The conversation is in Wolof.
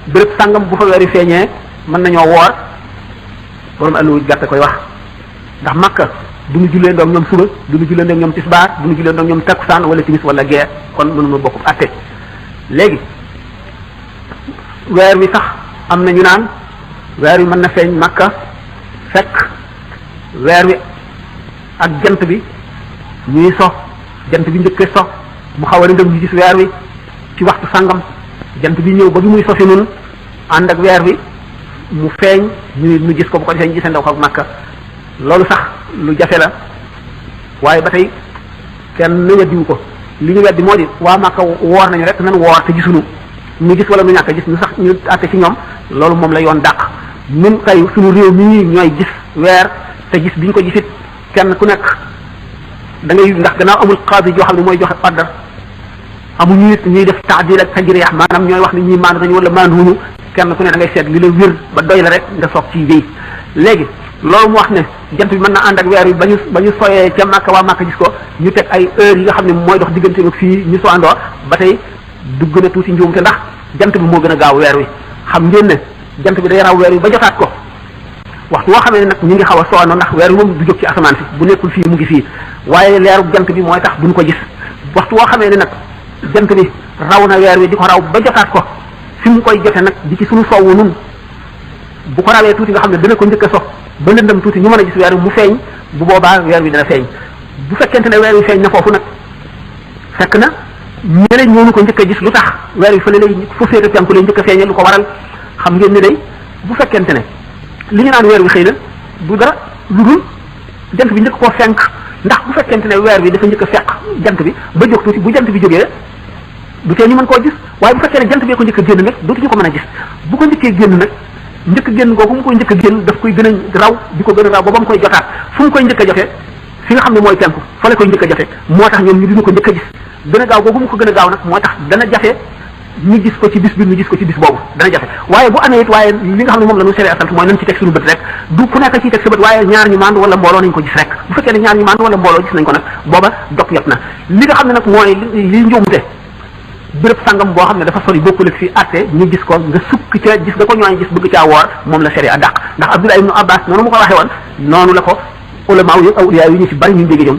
béréb sàngam bu fa weer wi feeñee mën nañoo woor borom alluwa gàtt koy wax ndax Makka du ñu jullee ndoog ñoom suba du ñu jullee ndoog ñoom tisbaar du ñu jullee ndoog ñoom takkusaan wala timis wala gee kon mënuma bokk atte léegi weer wi sax am na ñu naan weer wi mën na feeñ Makka fekk weer wi ak jant bi ñuy so jant bi njëkkee so mu xaw a lëndëm ñu gis weer wi ci waxtu sàngam jant bi ñëw ba bi muy sosi nun ànd ak weer wi mu feeñ ñu gis ko bu ko defee ñu gisee ndaw ko ak Makka loolu sax lu jafe la waaye ba tey kenn weddiwu ko li ñu weddi moo di waa Makka woor nañu rek nan woor te gisuñu ñu gis wala ñu ñàkk gis ñu sax ñu àtte ci ñoom loolu moom la yoon dàq ñun kay suñu réew mi ñooy gis weer te gis bi ñu ko gisit kenn ku nekk da ngay ndax gannaaw amul qaadi joo xam ne mooy joxe ordre amuñu nit ñuy def taadil ak tajriih maanaam ñooy wax ni ñuy maandu nañu wala maanduwuñu kenn ku ne da ngay seet li la wér ba doy la rek nga soog ciy wéy léegi loolu mu wax ne jant bi mën na ànd ak weer wi ba ñu soyee ca Makka waa Makka gis ko ñu teg ay heures yi nga xam ne mooy dox diggante ak fii ñu soandoo ba tey dugg na tuuti njuumte ndax jant bi moo gën a gaaw weer wi xam ngeen ne jant bi day raw weer wi ba jotaat ko waxtu woo xamee ne nag ñu ngi xaw a soandoo ndax weer wi moom du jóg ci asamaan si bu nekkul fii mu ngi fii waaye leeru jant bi mooy tax duñ ko gis waxtu woo xamee ne nag jant bi raw na weer wi di ko raw ba jotaat ko fi mu koy jote nag di ci suñu sowwu nun bu ko rawee tuuti nga xam ne dana ko njëkk a sox ba lëndëm tuuti ñu mën a gis weer wi mu feeñ bu boobaa weer wi dana feeñ bu fekkente ne weer wi feeñ na foofu nag fekk na ñeneen ñoo ko njëkk a gis lu tax weer wi fële lay fu féete penku lay njëkk a feeñee lu ko waral xam ngeen ni day bu fekkente ne li ñu naan weer wi xëy na du dara lu dul jant bi njëkk koo fenk ndax bu fekkente ne weer bi dafa njëkk a fekk jant bi ba jóg tuuti bu jant bi jógee du tee ñu mën koo gis waaye bu fekkee ne jant bee ko njëkk a génn nag dootuñu ko mën a gis bu ko njëkkee génn nag njëkk a génn googu mu koy njëkk a génn daf koy gën a raw di ko gën a raw ba mu koy jotaat fu mu koy njëkk a jote fi nga xam ne mooy penku fa la koy njëkk a jote moo tax ñoom ñu duñu ko njëkk a gis gën a gaaw googu mu ko gën a gaaw nag moo tax dana jafe ñu gis ko ci bis bi ñu gis ko ci bis boobu dana jafe waaye bu amee it waaye li nga xam ne moom la ñu séré asalt mooy nañ ci teg suñu bët rek du ku nekk ciy teg sa bët waaye ñaar ñu mànd wala mbooloo nañ ko gis rek bu fekkee ne ñaar ñu mànd wala mbooloo gis nañ ko nag booba dog yot na li nga xam ne nag mooy li njuumte béréb sangam boo xam ne dafa sori bokkul ak fii atte ñu gis ko nga sukk ca gis nga ko ñooy gis bëgg caa woor moom la sharia dàq ndax Abdullah ibnu Abbas noonu mu ko waxee woon noonu la ko ulama yi awliya yi ñu ci bari ñu déggee ñoom